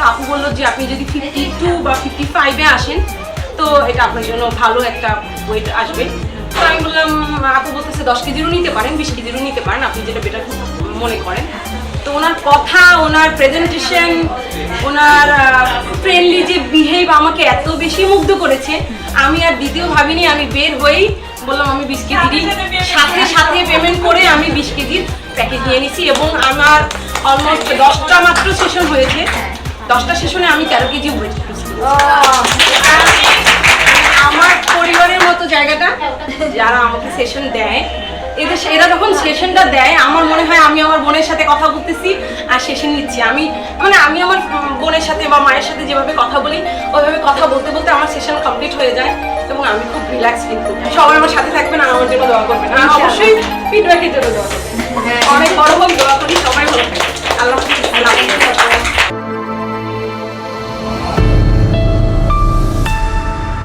তো আপু বললো যে আপনি যদি 52 বা 55-এ আসেন তো এটা আপনার জন্য ভালো একটা ওয়েট আসবে। তো আমি বললাম, আপু বলতেছে 10 কেজিরও নিতে পারেন, 20 কেজিরও নিতে পারেন, আপনি যেটা বেটার মনে করেন। তো ওনার কথা, ওনার প্রেজেন্টেশন, ওনার ফ্রেন্ডলি যে বিহেভ আমাকে এত বেশি মুগ্ধ করেছে, আমি আর দ্বিতীয় ভাবিনি। আমি বের হয়েই বললাম আমি 20 কেজিরই, সাথে সাথে পেমেন্ট করে আমি 20 কেজির প্যাকেজ নিয়ে নিছি। এবং আমার অলমোস্ট 10টা মাত্র সেশন হয়েছে, 10টা সেশনে আমি 13 কেজি ওয়েট লুজ করেছি। আমার পরিবারের মতো জায়গাটা, যারা আমাকে সেশন দেয়, এরা যখন সেশনটা দেয় আমার মনে হয় আমি আমার বোনের সাথে কথা বলতেছি আর সেশন নিচ্ছি। আমি আমার বোনের সাথে বা মায়ের সাথে যেভাবে কথা বলি ওইভাবে কথা বলতে বলতে আমার সেশন কমপ্লিট হয়ে যায় এবং আমি খুব রিল্যাক্স ফিল করি। সবাই আমার সাথে থাকবেন আর আমার জন্য দোয়া করবেন, আর অবশ্যই ফিডব্যাকের জন্য দোয়া করবেন। অনেক বড় হোক, দোয়া করি সবাই ভালো থাকবে। আল্লাহ হাফেজ।